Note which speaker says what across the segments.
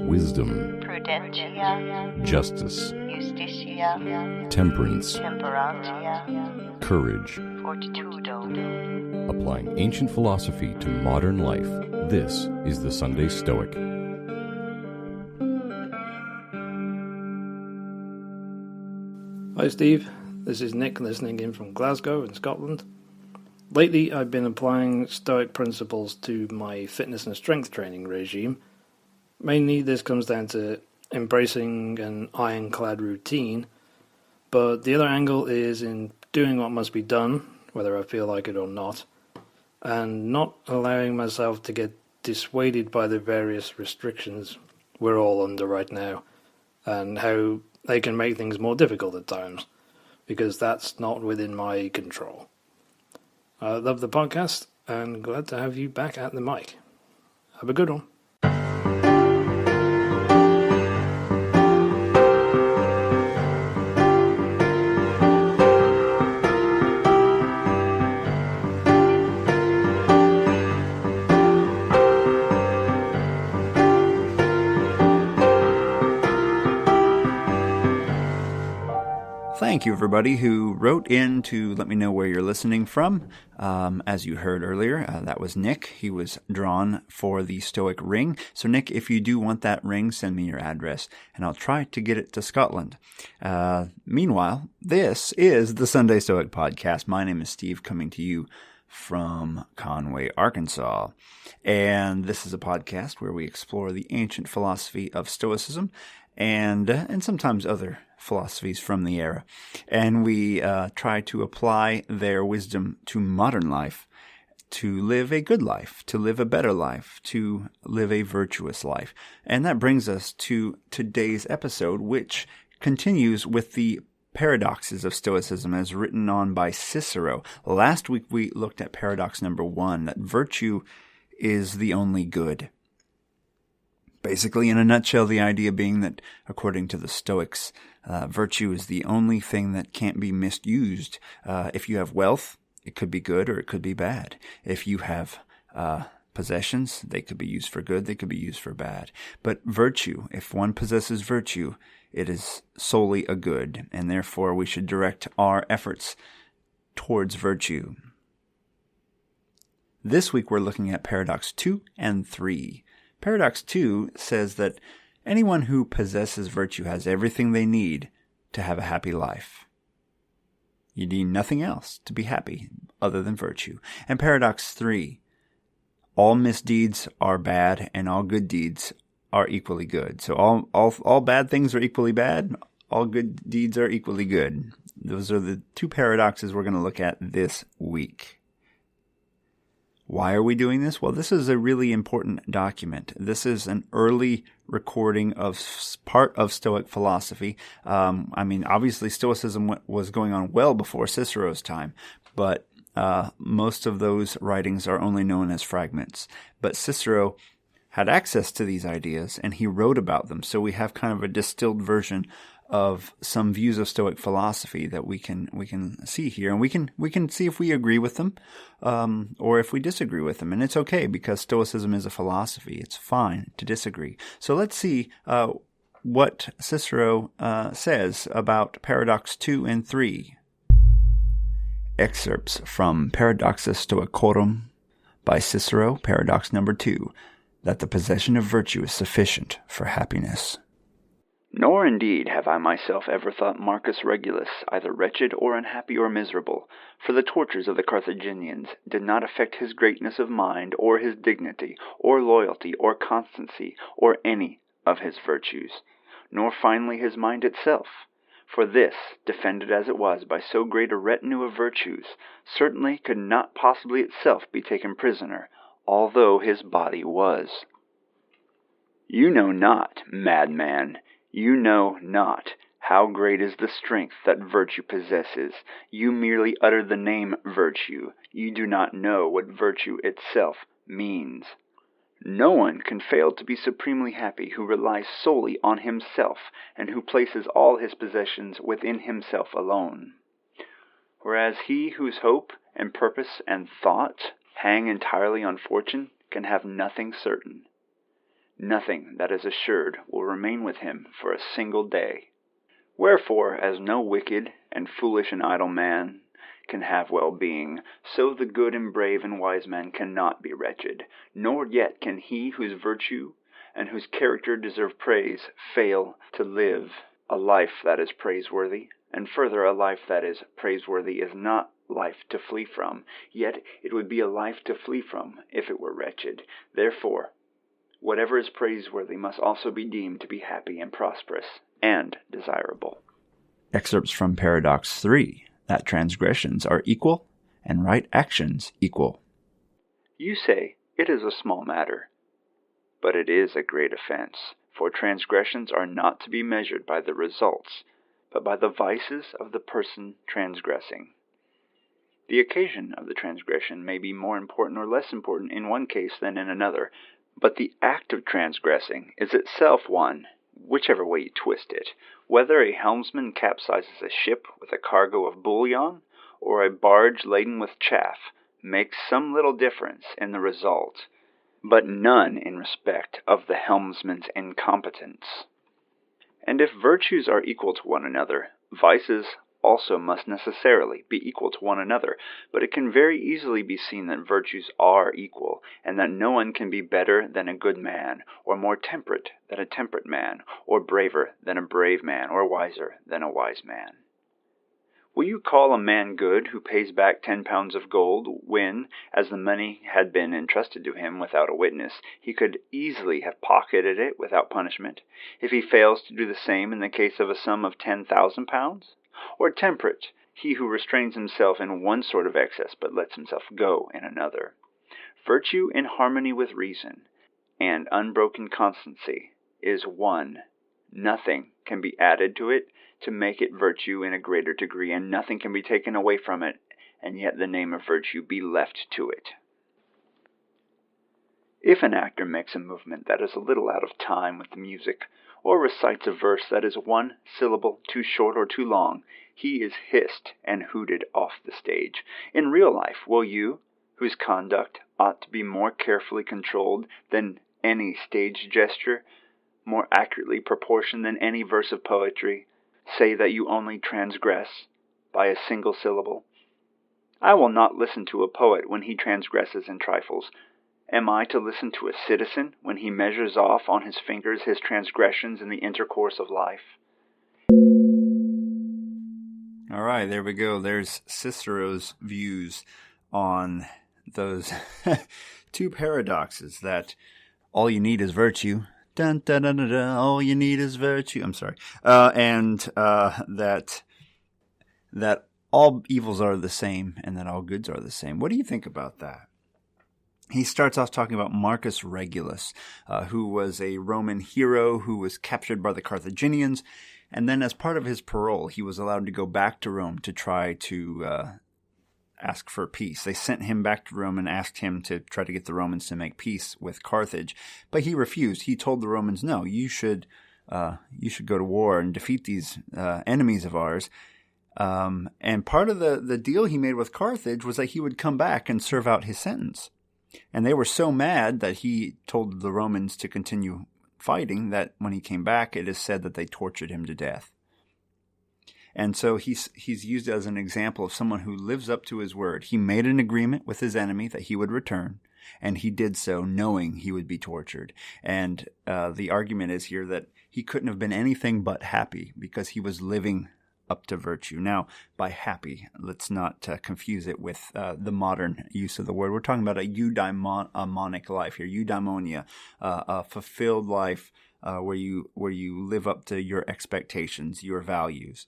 Speaker 1: wisdom,
Speaker 2: prudentia,
Speaker 1: justice,
Speaker 2: justitia,
Speaker 1: temperance,
Speaker 2: temperantia,
Speaker 1: courage.
Speaker 2: fortitudo.
Speaker 1: Applying ancient philosophy to modern life, this is the Sunday Stoic.
Speaker 3: Hi Steve, this is Nick listening in from Glasgow in Scotland. Lately I've been applying Stoic principles to my fitness and strength training regime. Mainly this comes down to embracing an ironclad routine, but the other angle is in doing what must be done, whether I feel like it or not, and not allowing myself to get dissuaded by the various restrictions we're all under right now, and how they can make things more difficult at times, because that's not within my control. I love the podcast, and glad to have you back at the mic. Have a good one.
Speaker 4: Thank you, everybody who wrote in to let me know where you're listening from. As you heard earlier, that was Nick. He was drawn for the Stoic ring. So, Nick, if you do want that ring, send me your address, and I'll try to get it to Scotland. Meanwhile, this is the Sunday Stoic Podcast. My name is Steve, coming to you from Conway, Arkansas. And this is a podcast where we explore the ancient philosophy of Stoicism and sometimes other philosophies from the era. And we try to apply their wisdom to modern life, to live a good life, to live a better life, to live a virtuous life. And that brings us to today's episode, which continues with the paradoxes of Stoicism as written on by Cicero. Last week we looked at paradox number 1, that virtue is the only good. Basically, in a nutshell, the idea being that, according to the Stoics, virtue is the only thing that can't be misused. If you have wealth, it could be good or it could be bad. If you have possessions, they could be used for good, they could be used for bad. But virtue, if one possesses virtue, it is solely a good, and therefore we should direct our efforts towards virtue. This week we're looking at paradox 2 and 3. Paradox 2 says that anyone who possesses virtue has everything they need to have a happy life. You need nothing else to be happy other than virtue. And paradox 3, all misdeeds are bad and all good deeds are equally good. So all bad things are equally bad, all good deeds are equally good. Those are the two paradoxes we're going to look at this week. Why are we doing this? Well, this is a really important document. This is an early recording of part of Stoic philosophy. Obviously Stoicism was going on well before Cicero's time, but most of those writings are only known as fragments. But Cicero had access to these ideas, and he wrote about them. So we have kind of a distilled version of some views of Stoic philosophy that we can see here, and we can see if we agree with them, or if we disagree with them. And it's okay, because Stoicism is a philosophy. It's fine to disagree. So let's see what Cicero says about paradox 2 and 3. Excerpts from Paradoxus Stoicorum by Cicero, paradox number 2, that the possession of virtue is sufficient for happiness. Nor indeed have I myself ever thought Marcus Regulus either wretched or unhappy or miserable, for the tortures of the Carthaginians did not affect his greatness of mind, or his dignity, or loyalty, or constancy, or any of his virtues, nor finally his mind itself. For this, defended as it was by so great a retinue of virtues, certainly could not possibly itself be taken prisoner, although his body was. You know not, madman, you know not how great is the strength that virtue possesses. You merely utter the name virtue. You do not know what virtue itself means. No one can fail to be supremely happy who relies solely on himself, and who places all his possessions within himself alone. Whereas he whose hope and purpose and thought hang entirely on fortune can have nothing certain. Nothing that is assured will remain with him for a single day. Wherefore, as no wicked and foolish and idle man can have well-being, so the good and brave and wise man cannot be wretched, nor yet can he whose virtue and whose character deserve praise fail to live a life that is praiseworthy. And further, a life that is praiseworthy is not life to flee from, yet it would be a life to flee from if it were wretched. Therefore, whatever is praiseworthy must also be deemed to be happy and prosperous and desirable. Excerpts from Paradox 3, that transgressions are equal and right actions equal. You say, it is a small matter, but it is a great offense, for transgressions are not to be measured by the results, but by the vices of the person transgressing. The occasion of the transgression may be more important or less important in one case than in another, but the act of transgressing is itself one, whichever way you twist it. Whether a helmsman capsizes a ship with a cargo of bullion, or a barge laden with chaff, makes some little difference in the result, but none in respect of the helmsman's incompetence. And if virtues are equal to one another, vices also must necessarily be equal to one another, but it can very easily be seen that virtues are equal, and that no one can be better than a good man, or more temperate than a temperate man, or braver than a brave man, or wiser than a wise man. Will you call a man good who pays back 10 pounds of gold, when, as the money had been entrusted to him without a witness, he could easily have pocketed it without punishment, if he fails to do the same in the case of a sum of 10,000 pounds? Or temperate, he who restrains himself in one sort of excess, but lets himself go in another? Virtue in harmony with reason, and unbroken constancy, is one. Nothing can be added to it to make it virtue in a greater degree, and nothing can be taken away from it, and yet the name of virtue be left to it. If an actor makes a movement that is a little out of time with the music, or recites a verse that is one syllable too short or too long, he is hissed and hooted off the stage. In real life, will you, whose conduct ought to be more carefully controlled than any stage gesture, more accurately proportioned than any verse of poetry, say that you only transgress by a single syllable? I will not listen to a poet when he transgresses in trifles. Am I to listen to a citizen when he measures off on his fingers his transgressions in the intercourse of life? All right, there we go. There's Cicero's views on those two paradoxes, that all you need is virtue. Dun, dun, dun, dun, dun, all you need is virtue. I'm sorry. And that all evils are the same and that all goods are the same. What do you think about that? He starts off talking about Marcus Regulus, who was a Roman hero who was captured by the Carthaginians. And then as part of his parole, he was allowed to go back to Rome to try to ask for peace. They sent him back to Rome and asked him to try to get the Romans to make peace with Carthage. But he refused. He told the Romans, no, you should go to war and defeat these enemies of ours. And part of the deal he made with Carthage was that he would come back and serve out his sentence. And they were so mad that he told the Romans to continue fighting that when he came back, it is said that they tortured him to death. And so he's used as an example of someone who lives up to his word. He made an agreement with his enemy that he would return, and he did so knowing he would be tortured. And the argument is here that he couldn't have been anything but happy because he was living up to virtue. Now, by happy, let's not confuse it with the modern use of the word. We're talking about a eudaimonic life here, eudaimonia, a fulfilled life where you live up to your expectations, your values.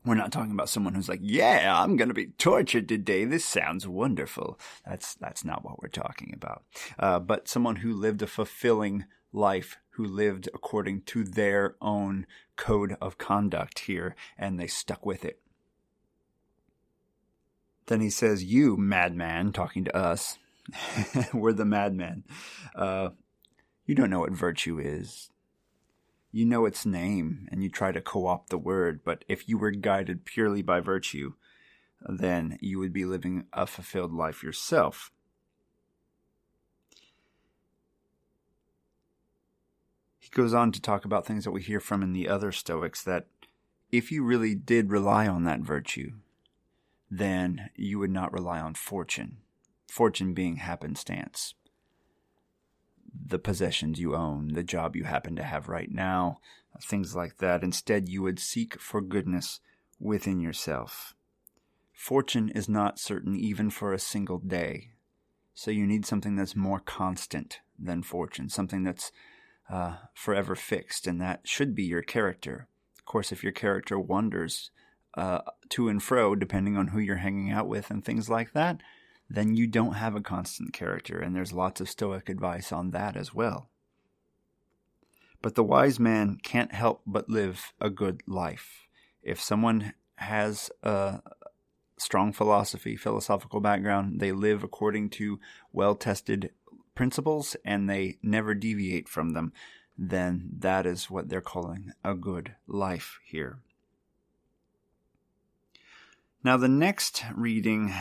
Speaker 4: We're not talking about someone who's like, yeah, I'm going to be tortured today. This sounds wonderful. That's not what we're talking about. But someone who lived a fulfilling life, who lived according to their own code of conduct here, and they stuck with it. Then he says, you, madman, talking to us, we're the madmen. You don't know what virtue is. You know its name, and you try to co-opt the word, but if you were guided purely by virtue, then you would be living a fulfilled life yourself. He goes on to talk about things that we hear from in the other Stoics, that if you really did rely on that virtue, then you would not rely on fortune. Fortune being happenstance. The possessions you own, the job you happen to have right now, things like that. Instead, you would seek for goodness within yourself. Fortune is not certain even for a single day. So you need something that's more constant than fortune, something that's forever fixed, and that should be your character. Of course, if your character wanders to and fro, depending on who you're hanging out with and things like that, then you don't have a constant character, and there's lots of Stoic advice on that as well. But the wise man can't help but live a good life. If someone has a strong philosophical background, they live according to well-tested principles and they never deviate from them, then that is what they're calling a good life here. Now the next reading,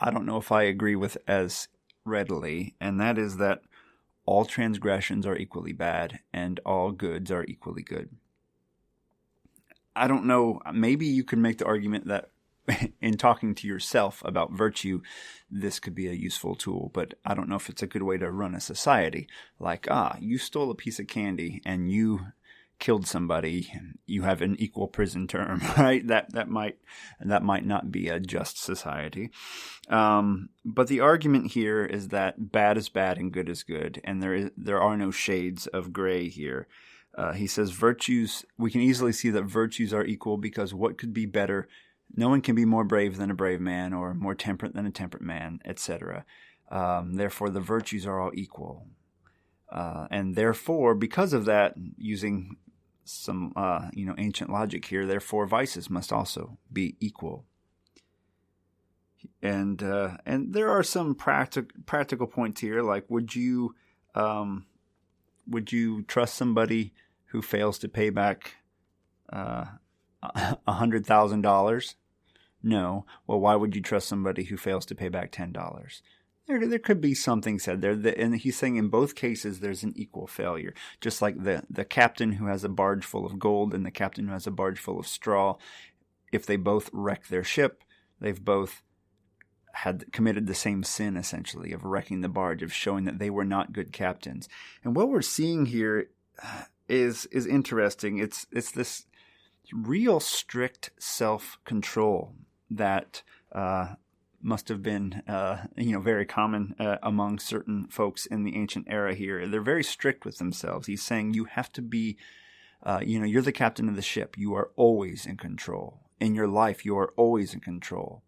Speaker 4: I don't know if I agree with as readily, and that is that all transgressions are equally bad and all goods are equally good. I don't know, maybe you could make the argument that in talking to yourself about virtue, this could be a useful tool, but I don't know if it's a good way to run a society. Like, you stole a piece of candy and you killed somebody, you have an equal prison term, right? That might not be a just society. But the argument here is that bad is bad and good is good, and there are no shades of gray here. He says virtues, we can easily see that virtues are equal because what could be better? No one can be more brave than a brave man or more temperate than a temperate man, etc. Therefore, the virtues are all equal. And therefore, because of that, using some ancient logic here, therefore vices must also be equal. And there are some practical points here, like would you trust somebody who fails to pay back $100,000? No. Well, why would you trust somebody who fails to pay back $10? There could be something said there. And he's saying in both cases there's an equal failure. Just like the captain who has a barge full of gold and the captain who has a barge full of straw, if they both wreck their ship, they've both had committed the same sin, essentially, of wrecking the barge, of showing that they were not good captains. And what we're seeing here is interesting. It's this real strict self-control that must have been very common among certain folks in the ancient era here. They're very strict with themselves. He's saying you have to be, you're the captain of the ship. You are always in control. In your life, you are always in control.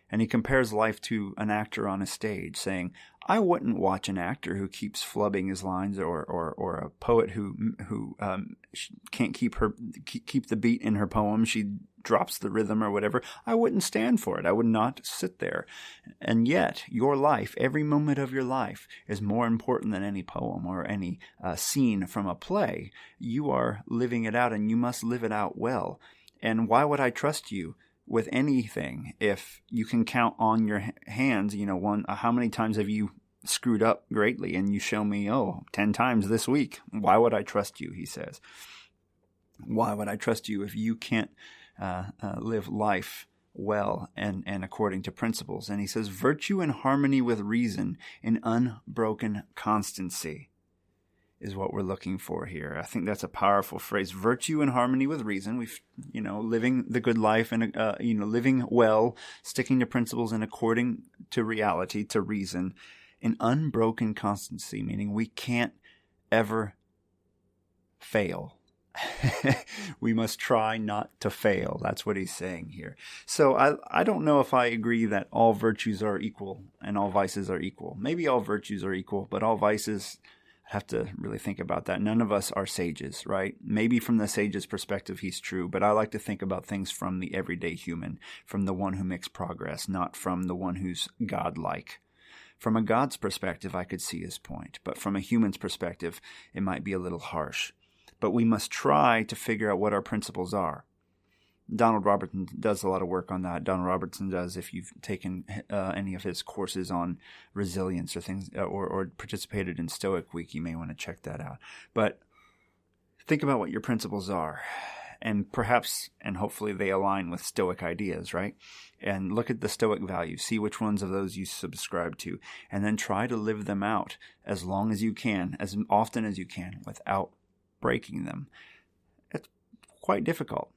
Speaker 4: And he compares life to an actor on a stage, saying, I wouldn't watch an actor who keeps flubbing his lines, or a poet who can't keep the beat in her poem. She drops the rhythm or whatever. I wouldn't stand for it. I would not sit there. And yet, your life, every moment of your life, is more important than any poem or any scene from a play. You are living it out, and you must live it out well. And why would I trust you with anything if you can count on your hands, how many times have you screwed up greatly, and you show me, 10 times this week. Why would I trust you, he says. Why would I trust you if you can't live life well and according to principles? And he says, virtue in harmony with reason in unbroken constancy is what we're looking for here. I think that's a powerful phrase. Virtue in harmony with reason. We've, living the good life and, living well, sticking to principles and according to reality, to reason, in unbroken constancy, meaning we can't ever fail. We must try not to fail. That's what he's saying here. So I don't know if I agree that all virtues are equal and all vices are equal. Maybe all virtues are equal, but all vices, I have to really think about that. None of us are sages, right? Maybe from the sage's perspective, he's true, but I like to think about things from the everyday human, from the one who makes progress, not from the one who's godlike. From a God's perspective, I could see his point, but from a human's perspective, it might be a little harsh. But we must try to figure out what our principles are. Donald Robertson does a lot of work on that. Donald Robertson does, if you've taken any of his courses on resilience or things, or participated in Stoic Week, you may want to check that out. But Think about what your principles are, and perhaps and hopefully they align with Stoic ideas, right? And look at the Stoic values, see which ones of those you subscribe to, and then try to live them out as long as you can, as often as you can, without breaking them. It's quite difficult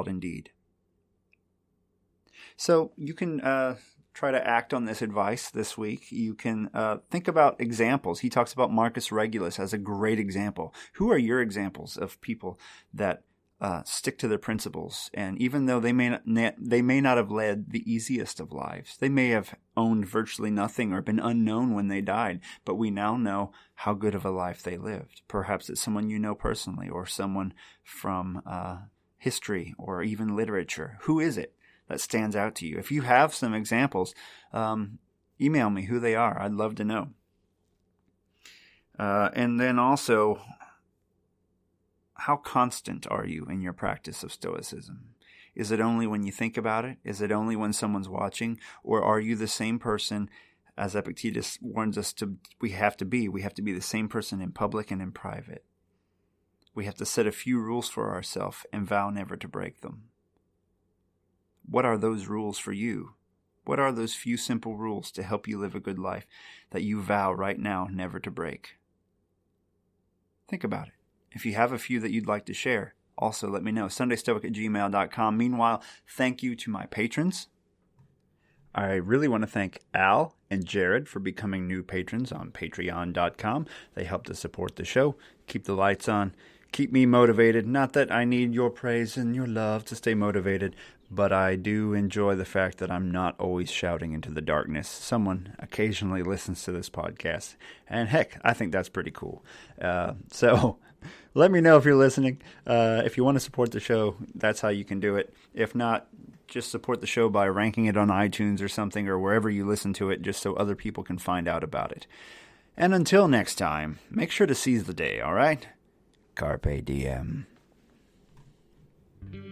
Speaker 4: indeed. So you can try to act on this advice this week. You can think about examples. He talks about Marcus Regulus as a great example. Who are your examples of people that stick to their principles? And even though they may not have led the easiest of lives, they may have owned virtually nothing or been unknown when they died, but we now know how good of a life they lived. Perhaps it's someone you know personally, or someone from history or even literature. Who is it that stands out to you? If you have some examples, email me who they are. I'd love to know. And then also, how constant are you in your practice of Stoicism? Is it only when you think about it? Is it only when someone's watching? Or are you the same person, as Epictetus warns us we have to be the same person in public and in private? We have to set a few rules for ourselves and vow never to break them. What are those rules for you? What are those few simple rules to help you live a good life that you vow right now never to break? Think about it. If you have a few that you'd like to share, also let me know. SundayStoic@gmail.com. Meanwhile, thank you to my patrons. I really want to thank Al and Jared for becoming new patrons on Patreon.com. They help to support the show, keep the lights on, keep me motivated. Not that I need your praise and your love to stay motivated, but I do enjoy the fact that I'm not always shouting into the darkness. Someone occasionally listens to this podcast, and heck, I think that's pretty cool. So let me know if you're listening. If you want to support the show, that's how you can do it. If not, just support the show by ranking it on iTunes or something, or wherever you listen to it, just so other people can find out about it. And until next time, make sure to seize the day, all right? Carpe diem.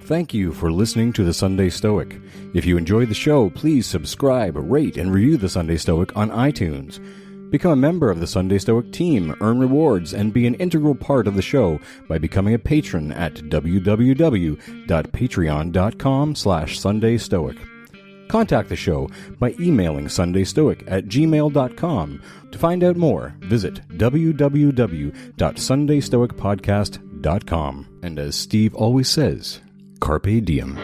Speaker 1: Thank you for listening to The Sunday Stoic. If you enjoyed the show, please subscribe, rate, and review The Sunday Stoic on iTunes. Become a member of the Sunday Stoic team, earn rewards, and be an integral part of the show by becoming a patron at www.patreon.com/SundayStoic. Contact the show by emailing sundaystoic@gmail.com. To find out more, visit www.sundaystoicpodcast.com. And as Steve always says, Carpe Diem.